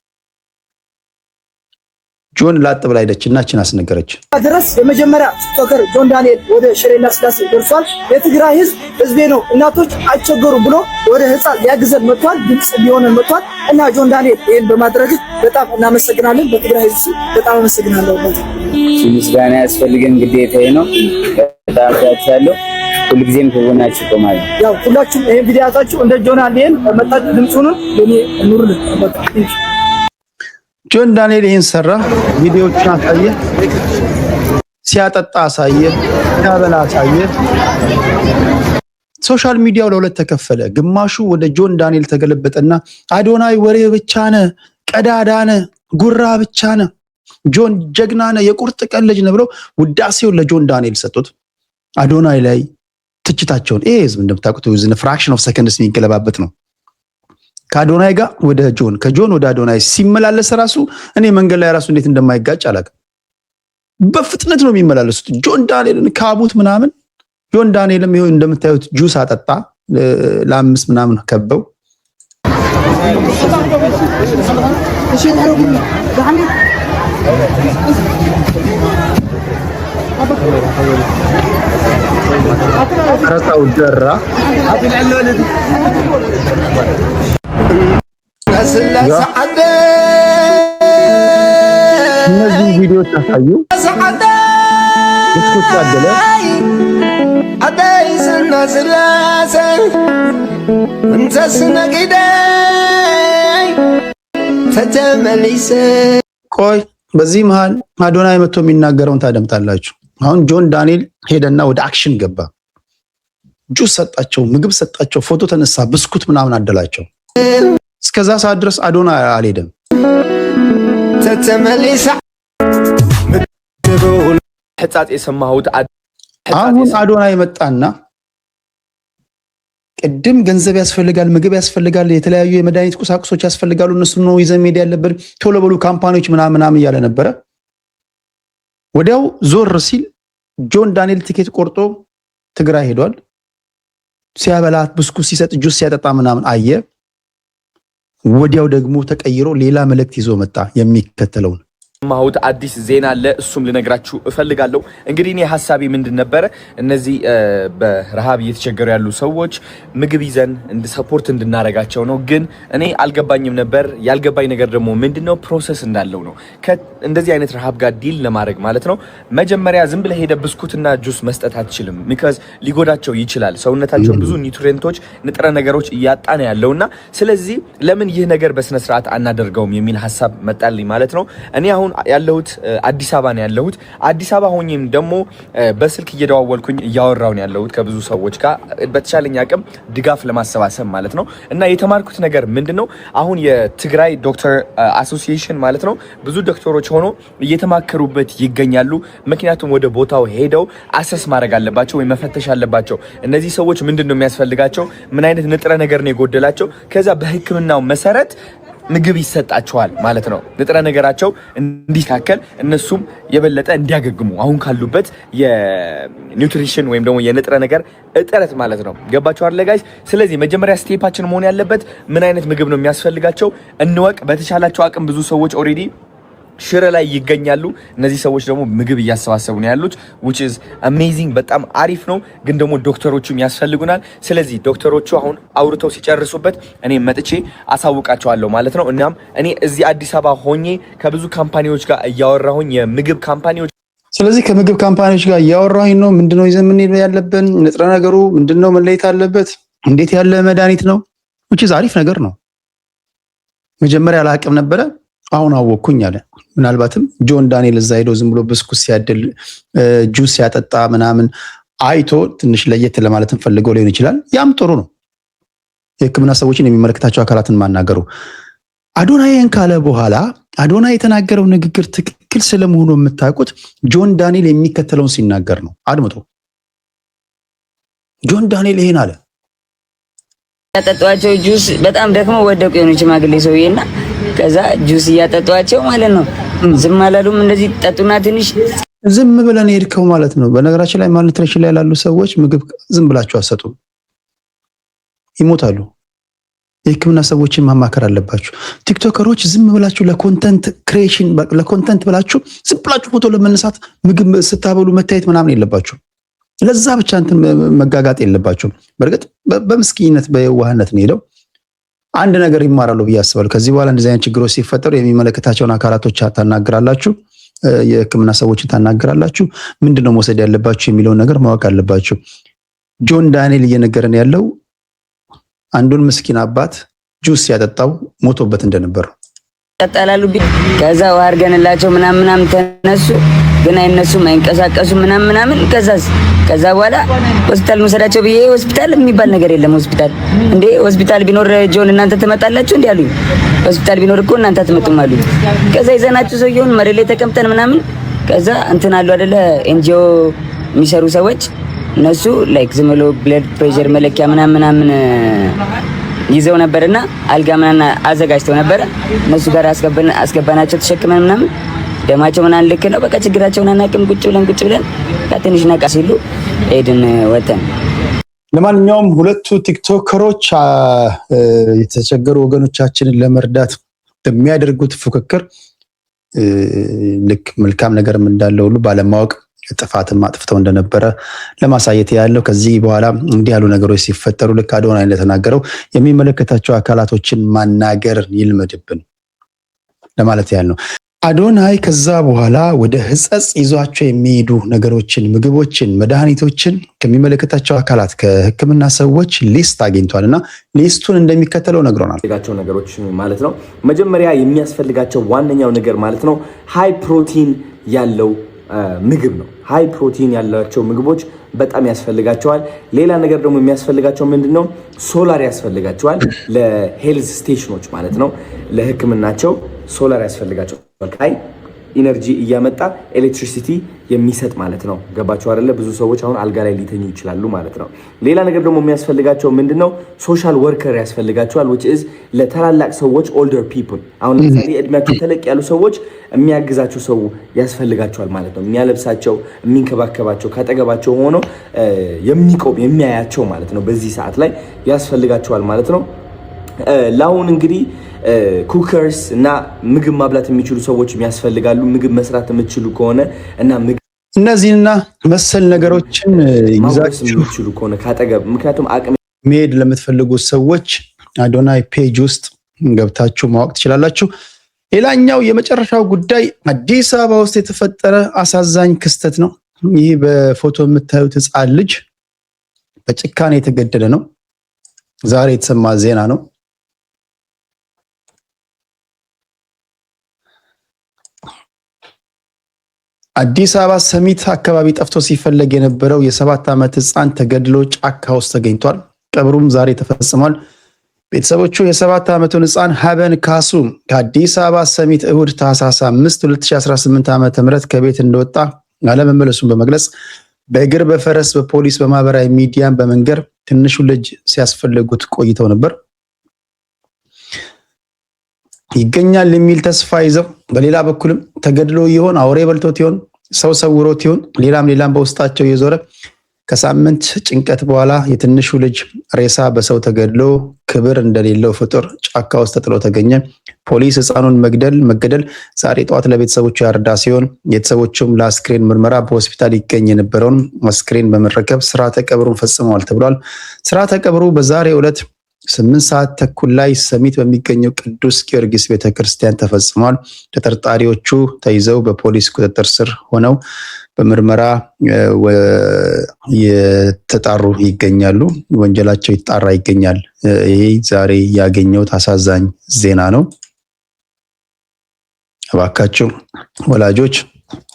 ጆን ላጥ ብላ ሄደችና እችን አስነገረች። ድረስ የመጀመሪያ ቲክቶከር ጆን ዳንኤል ወደ ሽሬና ስላሴ ደርሷል። የትግራይ ህዝቤ ነው እናቶች አይቸገሩም ብሎ ወደ ህፃን ሊያግዘን መጥቷል። ድምጽ ሊሆነን መጥቷል እና ጆን ዳንኤል ይሄን በማድረግ በጣም እናመሰግናለን። በትግራይ ህዝብ በጣም አመሰግናለሁ። ምስጋና ያስፈልገን ግዴታዬ ነው። በጣም ያቻለው ሁልጊዜም ከጎናችሁ ቆማለሁ። ያው ሁላችሁም ይሄን ቪዲዮ ያዛችሁ እንደ ጆን ዳንኤል መጣችሁ ድምጹን ለኔ ኑርልን። ጆን ዳንኤል ይሄን ሰራ፣ ቪዲዮዎችን አሳየ፣ ሲያጠጣ አሳየ፣ ሲያበላ አሳየ። ሶሻል ሚዲያው ለሁለት ተከፈለ። ግማሹ ወደ ጆን ዳንኤል ተገለበጠና አዶናይ ወሬ ብቻ ነህ፣ ቀዳዳ ነህ፣ ጉራ ብቻ ነህ፣ ጆን ጀግና ነህ፣ የቁርጥ ቀን ልጅ ነህ ብለው ውዳሴውን ለጆን ዳንኤል ሰጡት። አዶናይ ላይ ትችታቸውን ይሄ ህዝብ እንደምታውቁት ወዝነ ፍራክሽን ኦፍ ሰከንድስ የሚገለባበት ነው። ከአዶናይ ጋር ወደ ጆን፣ ከጆን ወደ አዶናይ ሲመላለስ ራሱ እኔ መንገድ ላይ ራሱ እንዴት እንደማይጋጭ አላውቅም። በፍጥነት ነው የሚመላለሱት። ጆን ዳንኤልን ካቡት ምናምን። ጆን ዳንኤልም ይሁን እንደምታዩት ጁስ አጠጣ ለአምስት ምናምን ከበው። ከታው ደራ እነዚህ ቪዲዮዎች ታሳዩ እስኩት ያደለ አዳይስና ስላሰን እንተስነቂደይ ተተመሊሰ ቆይ በዚህ መሃል አዶናይ መጥቶ የሚናገረውን ታደምጣላችሁ። አሁን ጆን ዳንኤል ሄደና ወደ አክሽን ገባ። ጁስ ሰጣቸው፣ ምግብ ሰጣቸው፣ ፎቶ ተነሳ፣ ብስኩት ምናምን አደላቸው። እስከዛ ሰዓት ድረስ አዶናይ አልሄደም። ተተመሊሰ ህጻጽ የሰማሁት አሁን አዶናይ መጣና ቅድም ገንዘብ ያስፈልጋል፣ ምግብ ያስፈልጋል፣ የተለያዩ የመድኃኒት ቁሳቁሶች ያስፈልጋሉ፣ እነሱ ነው ይዘን ሜዳ ያለብን ቶሎ በሉ ካምፓኒዎች ምናምን እያለ ነበረ። ወዲያው ዞር ሲል ጆን ዳንኤል ቲኬት ቆርጦ ትግራይ ሄዷል። ሲያበላት ብስኩት ሲሰጥ ጁስ ሲያጠጣ ምናምን አየ። ወዲያው ደግሞ ተቀይሮ ሌላ መልእክት ይዞ መጣ የሚከተለውን ማሁት አዲስ ዜና አለ። እሱም ልነግራችሁ እፈልጋለሁ። እንግዲህ እኔ ሐሳቤ ምንድን ነበረ? እነዚህ በረሃብ እየተቸገሩ ያሉ ሰዎች ምግብ ይዘን ሰፖርት እንድናረጋቸው ነው። ግን እኔ አልገባኝም ነበር። ያልገባኝ ነገር ደግሞ ምንድነው ፕሮሰስ እንዳለው ነው። እንደዚህ አይነት ረሃብ ጋር ዲል ለማድረግ ማለት ነው መጀመሪያ ዝም ብለህ ሄደ ብስኩትና ጁስ መስጠት አትችልም። ሚካዝ ሊጎዳቸው ይችላል። ሰውነታቸው ብዙ ኒውትሪየንቶች፣ ንጥረ ነገሮች እያጣ ነው ያለውና ስለዚህ ለምን ይህ ነገር በስነ ስርዓት አናደርገውም የሚል ሐሳብ መጣልኝ ማለት ነው። እኔ አሁን ያለሁት አዲስ አበባ ነው ያለሁት። አዲስ አበባ ሆኜም ደግሞ በስልክ እየደዋወልኩኝ እያወራው ነው ያለሁት ከብዙ ሰዎች ጋር በተቻለኝ አቅም ድጋፍ ለማሰባሰብ ማለት ነው። እና የተማርኩት ነገር ምንድነው አሁን የትግራይ ዶክተር አሶሲዬሽን ማለት ነው ብዙ ዶክተሮች ሆኖ እየተማከሩበት ይገኛሉ። ምክንያቱም ወደ ቦታው ሄደው አሰስ ማድረግ አለባቸው ወይ መፈተሽ አለባቸው። እነዚህ ሰዎች ምንድነው የሚያስፈልጋቸው፣ ምን አይነት ንጥረ ነገር ነው የጎደላቸው፣ ከዛ በሕክምናው መሰረት ምግብ ይሰጣቸዋል ማለት ነው። ንጥረ ነገራቸው እንዲካከል እነሱም የበለጠ እንዲያገግሙ አሁን ካሉበት የኒውትሪሽን ወይም ደግሞ የንጥረ ነገር እጥረት ማለት ነው። ገባችሁ አይደል ጋይስ? ስለዚህ መጀመሪያ ስቴፓችን መሆን ያለበት ምን አይነት ምግብ ነው የሚያስፈልጋቸው እንወቅ። በተቻላቸው አቅም ብዙ ሰዎች ኦሬዲ ሽረ ላይ ይገኛሉ። እነዚህ ሰዎች ደግሞ ምግብ እያሰባሰቡ ነው ያሉት which is amazing በጣም አሪፍ ነው። ግን ደግሞ ዶክተሮቹም ያስፈልጉናል። ስለዚህ ዶክተሮቹ አሁን አውርተው ሲጨርሱበት እኔ መጥቼ አሳውቃቸዋለሁ ማለት ነው። እናም እኔ እዚህ አዲስ አበባ ሆኜ ከብዙ ካምፓኒዎች ጋር እያወራሁኝ የምግብ ካምፓኒዎች ስለዚህ ከምግብ ካምፓኒዎች ጋር እያወራሁኝ ነው። ምንድነው ይዘን ምን ያለብን ንጥረ ነገሩ ምንድነው መለየት አለበት፣ እንዴት ያለ መድኃኒት ነው which is አሪፍ ነገር ነው። መጀመሪያ አላቅም ነበረ አሁን አወኩኝ አለ። ምናልባትም ጆን ዳንኤል እዛ ሄዶ ዝም ብሎ ብስኩት ሲያድል ጁስ ሲያጠጣ ምናምን አይቶ ትንሽ ለየት ለማለትም ፈልገው ሊሆን ይችላል። ያም ጥሩ ነው። የሕክምና ሰዎችን የሚመለከታቸው አካላትን ማናገሩ። አዶናይን ካለ በኋላ አዶናይ የተናገረው ንግግር ትክክል ስለመሆኑ የምታውቁት ጆን ዳንኤል የሚከተለውን ሲናገር ነው። አድምጡ። ጆን ዳንኤል ይሄን አለ። ያጠጧቸው ጁስ በጣም ደግሞ ወደቁ የሆነ ሽማግሌ ሰውዬና ከዛ ጁስ እያጠጧቸው ማለት ነው። ዝም አላሉም። እንደዚህ ጠጡና ትንሽ ዝም ብለን ሄድከው ማለት ነው። በነገራችን ላይ ማልኒትሪሽን ላይ ያሉ ሰዎች ምግብ ዝም ብላችሁ አሰጡ፣ ይሞታሉ። የሕክምና ሰዎችን ማማከር አለባችሁ። ቲክቶከሮች ዝም ብላችሁ ለኮንተንት ክሪኤሽን ለኮንተንት ብላችሁ ዝም ብላችሁ ፎቶ ለመነሳት ምግብ ስታበሉ መታየት ምናምን የለባችሁ። ለዛ ብቻ እንትን መጋጋጥ የለባችሁ። በርግጥ በምስኪንነት በየዋህነት ነው ሄደው አንድ ነገር ይማራሉ ብዬ አስባለሁ። ከዚህ በኋላ እንደዚህ አይነት ችግሮች ሲፈጠሩ የሚመለከታቸውን አካላቶች ታናግራላችሁ፣ የሕክምና ሰዎችን ታናግራላችሁ። ምንድነው መውሰድ ያለባችሁ የሚለውን ነገር ማወቅ አለባችሁ። ጆን ዳንኤል እየነገረን ያለው አንዱን ምስኪን አባት ጁስ ያጠጣው ሞቶበት እንደነበር ተጣላሉ። ከዛ ዋርገንላቸው ምናምን ተነሱ፣ ግን አይነሱም አይንቀሳቀሱም ምናምን። ከዛ በኋላ ሆስፒታል መሰዳቸው ብዬ ሆስፒታል የሚባል ነገር የለም። ሆስፒታል እንዴ ሆስፒታል ቢኖር ጆን እናንተ ትመጣላችሁ እንዴ አሉኝ። ሆስፒታል ቢኖር እኮ እናንተ አትመጡም አሉኝ። ከዛ ይዘናችሁ ሰውየውን መሬት ላይ ተቀምጠን ምናምን ከዛ እንትን አሉ አይደለ ኤንጂኦ የሚሰሩ ሰዎች እነሱ ላይክ ዝም ብሎ ብለድ ፕሬሸር መለኪያ ምናምን ይዘው ነበርና አልጋ ምናምን አዘጋጅተው ነበር። እነሱ ጋር አስገባናቸው ተሸክመን ምናምን ደማቸው ምናምን ልክ ነው። በቃ ችግራቸውን አናውቅም። ቁጭ ብለን ከትንሽ ነቃ ሲሉ ሄድን ወተን። ለማንኛውም ሁለቱ ቲክቶከሮች የተቸገሩ ወገኖቻችንን ለመርዳት በሚያደርጉት ፉክክር ልክ መልካም ነገርም እንዳለው ሁሉ ባለማወቅ ጥፋትም አጥፍተው እንደነበረ ለማሳየት ያለው ከዚህ በኋላ እንዲህ ያሉ ነገሮች ሲፈጠሩ ልክ አዶናይ እንደተናገረው የሚመለከታቸው አካላቶችን ማናገር ይልመድብን ለማለት ያህል ነው። አዶናይ ከዛ በኋላ ወደ ሕጸጽ ይዟቸው የሚሄዱ ነገሮችን፣ ምግቦችን፣ መድኃኒቶችን ከሚመለከታቸው አካላት ከሕክምና ሰዎች ሊስት አግኝቷልና ሊስቱን እንደሚከተለው ነግሮናል። ነገሮች ማለት ነው። መጀመሪያ የሚያስፈልጋቸው ዋነኛው ነገር ማለት ነው ሃይ ፕሮቲን ያለው ምግብ ነው። ሃይ ፕሮቲን ያላቸው ምግቦች በጣም ያስፈልጋቸዋል። ሌላ ነገር ደግሞ የሚያስፈልጋቸው ምንድነው? ሶላር ያስፈልጋቸዋል። ለሄልዝ ስቴሽኖች ማለት ነው ለህክምናቸው ሶላር ያስፈልጋቸዋል። ሃይ ኢነርጂ እያመጣ ኤሌክትሪሲቲ የሚሰጥ ማለት ነው። ገባችሁ አይደለ? ብዙ ሰዎች አሁን አልጋ ላይ ሊተኙ ይችላሉ ማለት ነው። ሌላ ነገር ደግሞ የሚያስፈልጋቸው ምንድነው? ሶሻል ወርከር ያስፈልጋቸዋል which is ለታላላቅ ሰዎች older people አሁን ለምሳሌ እድሜያቸው ተለቅ ያሉ ሰዎች የሚያግዛቸው ሰው ያስፈልጋቸዋል ማለት ነው። የሚያለብሳቸው፣ የሚንከባከባቸው፣ ካጠገባቸው ሆኖ የሚቆም የሚያያቸው ማለት ነው። በዚህ ሰዓት ላይ ያስፈልጋቸዋል ማለት ነው። ለአሁን እንግዲህ ኩከርስ እና ምግብ ማብላት የሚችሉ ሰዎች ያስፈልጋሉ። ምግብ መስራት የምትችሉ ከሆነ እና እነዚህና መሰል ነገሮችን ይዛችሁ የሚችሉ ከሆነ ካጠገብ ምክንያቱም አቅም መሄድ ለምትፈልጉ ሰዎች አዶናይ ፔጅ ውስጥ ገብታችሁ ማወቅ ትችላላችሁ። ሌላኛው የመጨረሻው ጉዳይ አዲስ አበባ ውስጥ የተፈጠረ አሳዛኝ ክስተት ነው። ይህ በፎቶ የምታዩት ሕፃን ልጅ በጭካኔ የተገደለ ነው። ዛሬ የተሰማ ዜና ነው። አዲስ አበባ ሰሚት አካባቢ ጠፍቶ ሲፈለግ የነበረው የ7 ዓመት ሕፃን ተገድሎ ጫካ ውስጥ ተገኝቷል። ቀብሩም ዛሬ ተፈጽሟል። ቤተሰቦቹ የ7 ዓመቱን ሕፃን ሀበን ካሱ ከአዲስ አበባ ሰሚት እሁድ ታህሳስ 5 2018 ዓ.ም ከቤት እንደወጣ አለመመለሱን በመግለጽ በእግር፣ በፈረስ፣ በፖሊስ፣ በማህበራዊ ሚዲያን በመንገር ትንሹ ልጅ ሲያስፈልጉት ቆይተው ነበር። ይገኛል የሚል ተስፋ ይዘው በሌላ በኩልም ተገድሎ ይሆን፣ አውሬ በልቶት ይሆን፣ ሰው ሰውሮት ይሆን፣ ሌላም በውስጣቸው የዞረ ከሳምንት ጭንቀት በኋላ የትንሹ ልጅ ሬሳ በሰው ተገድሎ ክብር እንደሌለው ፍጡር ጫካ ውስጥ ተጥሎ ተገኘ። ፖሊስ ሕፃኑን መገደል ዛሬ ጠዋት ለቤተሰቦቹ ያርዳ ሲሆን ቤተሰቦቹም ለአስክሬን ምርመራ በሆስፒታል ይገኝ የነበረውን አስክሬን በመረከብ ስርዓተ ቀብሩን ፈጽመዋል ተብሏል። ስርዓተ ቀብሩ በዛሬው ዕለት 8 ሰዓት ተኩል ላይ ሰሚት በሚገኘው ቅዱስ ጊዮርጊስ ቤተክርስቲያን ተፈጽሟል። ተጠርጣሪዎቹ ተይዘው በፖሊስ ቁጥጥር ስር ሆነው በምርመራ የተጣሩ ይገኛሉ። ወንጀላቸው ይጣራ ይገኛል። ይህ ዛሬ ያገኘሁት አሳዛኝ ዜና ነው። እባካችሁ ወላጆች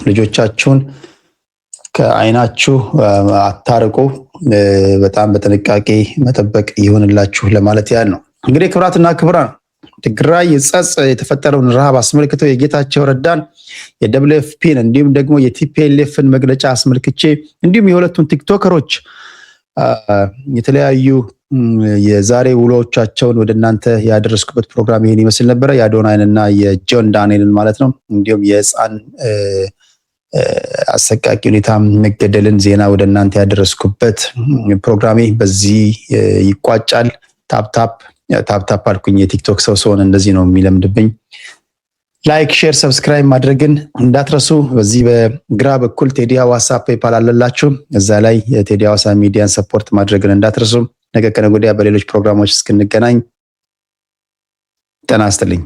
ልጆቻችሁን ከዓይናችሁ አታርቁ። በጣም በጥንቃቄ መጠበቅ ይሆንላችሁ ለማለት ያህል ነው። እንግዲህ ክብራትና ክብራን ትግራይ ሕጸጽ የተፈጠረውን ረሃብ አስመልክቶ የጌታቸው ረዳን የደብሊውኤፍፒን እንዲሁም ደግሞ የቲፒኤልኤፍን መግለጫ አስመልክቼ እንዲሁም የሁለቱን ቲክቶከሮች የተለያዩ የዛሬ ውሎቻቸውን ወደ እናንተ ያደረስኩበት ፕሮግራም ይሄን ይመስል ነበረ። የአዶናይንና የጆን ዳንኤልን ማለት ነው እንዲሁም የሕፃን አሰቃቂ ሁኔታ መገደልን ዜና ወደ እናንተ ያደረስኩበት ፕሮግራሜ በዚህ ይቋጫል። ታፕታፕ አልኩኝ። የቲክቶክ ሰው ስሆን እንደዚህ ነው የሚለምድብኝ። ላይክ፣ ሼር፣ ሰብስክራይብ ማድረግን እንዳትረሱ። በዚህ በግራ በኩል ቴዲ ሐዋሳ ፔፓል አለላችሁ። እዛ ላይ የቴዲ ሐዋሳ ሚዲያን ሰፖርት ማድረግን እንዳትረሱ። ነገ ከነገ ወዲያ በሌሎች ፕሮግራሞች እስክንገናኝ ጤና ይስጥልኝ።